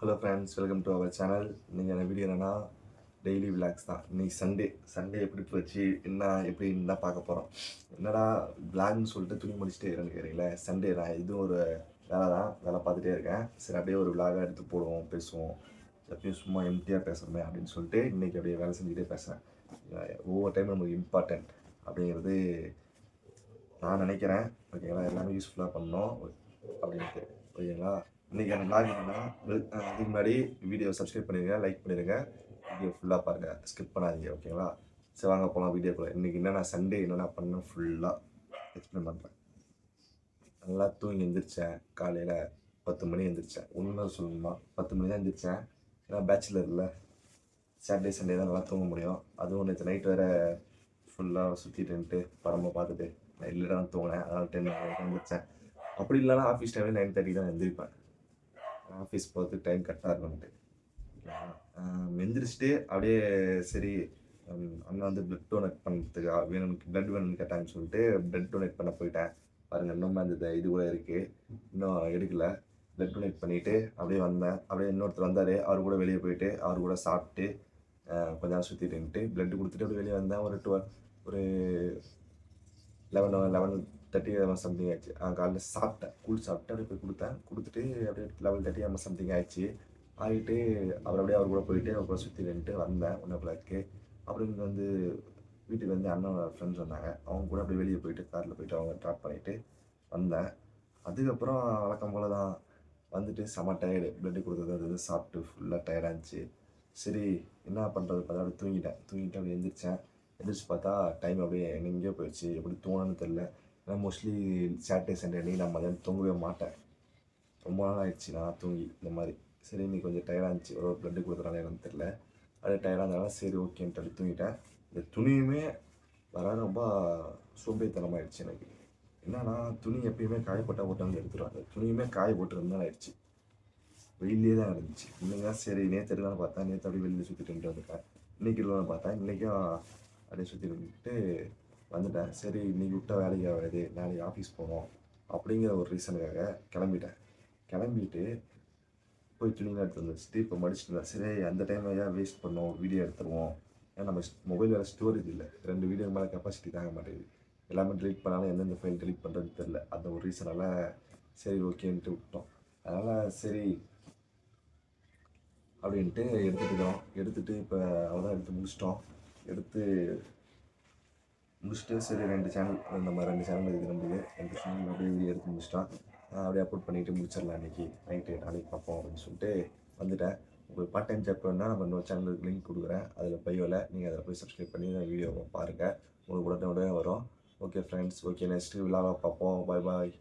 Hello friends, welcome to our channel. இன்றைக்கி என்ன video என்னென்னா டெய்லி விளாக்ஸ் தான். இன்றைக்கி சண்டே எப்படி போச்சு எப்படின்னு தான் பார்க்க போகிறோம். என்னடா விளாக்னு சொல்லிட்டு துணி முடிச்சுட்டே இருக்கேன்னு கேட்குறீங்களே, சண்டே தான். இதுவும் ஒரு வேலை பார்த்துட்டே இருக்கேன். சரி, அப்படியே ஒரு விளாகாக எடுத்து போடுவோம், பேசுவோம். எப்பயும் சும்மா எம்டியாக பேசுகிறோமே அப்படின்னு சொல்லிட்டு இன்றைக்கி அப்படியே வேலை செஞ்சுட்டே பேசுகிறேன். ஒவ்வொரு டைமும் நமக்கு இம்பார்ட்டன்ட் அப்படிங்கிறது நான் நினைக்கிறேன். ஓகேங்களா, எல்லாமே யூஸ்ஃபுல்லாக பண்ணோம் அப்படின்ட்டு. ஓகேங்களா, இன்றைக்கி அந்த விளாக் என்னென்னா, அதுக்கு முன்னாடி வீடியோ சப்ஸ்கிரைப் பண்ணிடுங்க, லைக் பண்ணிடுங்க, வீடியோ ஃபுல்லாக பாருங்கள், ஸ்கிப் பண்ணாதீங்க. ஓகேங்களா, சரி வாங்க போகலாம் வீடியோக்குள்ளே. இன்றைக்கி என்னென்னா சண்டே என்னென்ன பண்ணேன் ஃபுல்லாக எக்ஸ்பிளைன் பண்ணுறேன். நல்லா தூங்கி எழுந்திரிச்சேன். காலையில் 10 மணி எழுந்திரிச்சேன். ஒன்று சொல்லணுமா, 10 மணி தான் எழுந்திரிச்சேன். ஏன்னா பேச்சுலர் இல்லை, சாட்டர்டே சண்டே தான் நல்லா தூங்க முடியும். அதுவும் நேற்று நைட் வேறு ஃபுல்லாக சுற்றிட்டுன்ட்டு படமாக பார்த்துட்டு நான் இல்லைடா தான் தூங்கினேன். அதனால் 10 எழுந்திரிச்சேன். அப்படி இல்லைனா ஆஃபீஸ் டைமில் 9:30 தான் எழுந்திரிப்பேன். ஆஃபீஸ் போகிறதுக்கு டைம் கரெக்டாக இருக்கும்ட்டு. எந்திரிச்சிட்டு அப்படியே சரி, அண்ணன் வந்து பிளட் டொனேட் பண்ணுறதுக்கு பிளட் வேணும்னு கேட்டாங்கன்னு சொல்லிட்டு பிளட் டொனேட் பண்ண போயிட்டேன். பாருங்கள், இன்னும் அந்த இது கூட இருக்குது, இன்னும் எடுக்கலை. பிளட் டொனேட் பண்ணிவிட்டு அப்படியே வந்தேன். அப்படியே இன்னொருத்தர் வந்தார், அவர் கூட வெளியே போயிட்டு அவர் கூட சாப்பிட்டு கொஞ்ச நேரம் சுற்றிட்டுன்ட்டு பிளட் கொடுத்துட்டு அப்படியே வெளியே வந்தேன். ஒரு 11:30 சம்திங் ஆயிடுச்சு. காலையில் சாப்பிட்டேன், கூழ் சாப்பிட்டு அப்படியே போய் கொடுத்துட்டு அப்படியே 11:30 சம்திங் ஆயிடுச்சு. ஆகிட்டு அப்படியே அவர் கூட போயிட்டு அவர் கூட சுற்றிட்டு வந்தேன் 1:00. அப்புறம் இங்கே வந்து வீட்டுக்கு வந்து அண்ணன் ஃப்ரெண்ட்ஸ் வந்தாங்க, அவங்க கூட அப்படியே வெளியே போயிட்டு காரில் போயிட்டு அவங்க ட்ராப் பண்ணிவிட்டு வந்தேன். அதுக்கப்புறம் வழக்கம் போல் தான் வந்துட்டு செம டயர்டு. பிளட்டு கொடுத்தது அது சாப்பிட்டு ஃபுல்லாக டயர்டாக இருந்துச்சு. சரி, என்ன பண்ணுறது பார்த்தா அப்படியே தூங்கிட்டு அப்படியே எந்திரிச்சு பார்த்தா டைம் அப்படியே எங்கேயோ போயிடுச்சு. எப்படி தூங்கணும்னு தெரில. ஏன்னா மோஸ்ட்லி சாட்டர்டே சண்டே அன்றைக்கி நான் மதியானம் தூங்கவே மாட்டேன். ரொம்ப நாள் ஆகிடுச்சு நான் தூங்கி இந்த மாதிரி. சரி, இன்னைக்கு கொஞ்சம் டயர்டாக இருந்துச்சு, ஒரு பிளட்டு கொடுக்குறாங்க என்னன்னு தெரில. அது டயர்டாக இருந்தாலும் சரி ஓகேன்ட்டு அப்படி தூங்கிட்டேன். இந்த துணியுமே வர ரொம்ப சோம்பேறித்தனமாகிடுச்சு எனக்கு. என்னன்னா, துணி எப்பயுமே காயப்பட்டால் போட்டு வந்து எடுத்துருவாங்க. துணியுமே காய போட்டுருந்தாலும் ஆயிடுச்சு. வெயிலே தான் இருந்துச்சு. இன்னைக்கு தான் சரி, நேற்று எடுக்கலான்னு பார்த்தா நேற்று அப்படியே வெளியில் சுற்றிட்டு வந்துட்டேன். இன்றைக்கி எடுக்கலான்னு பார்த்தா இன்றைக்கும் அப்படியே சுற்றி வந்துட்டு வந்துட்டேன். சரி, இன்றைக்கி விட்ட வேலைக்கு ஆகாது, நாளைக்கு ஆஃபீஸ் போகணும் அப்படிங்கிற ஒரு ரீசனுக்காக கிளம்பிட்டு போய் துணிலாம் எடுத்து வந்துச்சுட்டு இப்போ மடிச்சுட்டு சரி அந்த டைமில் ஏன் வேஸ்ட் பண்ணோம், வீடியோ எடுத்துருவோம். ஏன்னா நம்ம மொபைல் வேறு ஸ்டோரேஜ் இல்லை, 2 வீடியோ மேலே கெப்பாசிட்டி தாங்க மாட்டேங்குது. எல்லாமே டெலிட் பண்ணாலும் எந்தெந்த ஃபைல் டெலிட் பண்ணுறதுன்னு தெரில. அந்த ஒரு ரீசனால் சரி ஓகேன்ட்டு விட்டோம். அதனால் சரி அப்படின்ட்டு எடுத்துகிட்டு இப்போ அவ்வளோதான் எடுத்து முடிச்சுட்டு சரி 2 சேனல், நம்ம 2 சேனல் இருக்குது நம்மளுக்கு. 2 சேனல் அப்படியே வீடியோ எடுத்து முடிச்சிட்டோம். அப்படியே அப்லோட் பண்ணிவிட்டு முடிச்சிடலாம் இன்றைக்கி நைட்டு, நாளைக்கு பார்ப்போம் அப்படின்னு சொல்லிட்டு வந்துட்டேன். உங்களுக்கு பார்ட் டைம் ஜாப் வேணுன்னா நம்ம இன்னொரு சேனலுக்கு லிங்க் கொடுக்குறேன், அதில் பையோவில் நீங்கள் அதில் போய் சப்ஸ்கிரைப் பண்ணி வீடியோவை பாருங்கள். உங்களுக்கு உடனே வரும். ஓகே ஃப்ரெண்ட்ஸ், ஓகே, நெக்ஸ்ட்டு விழாவை பார்ப்போம். பாய் பாய்.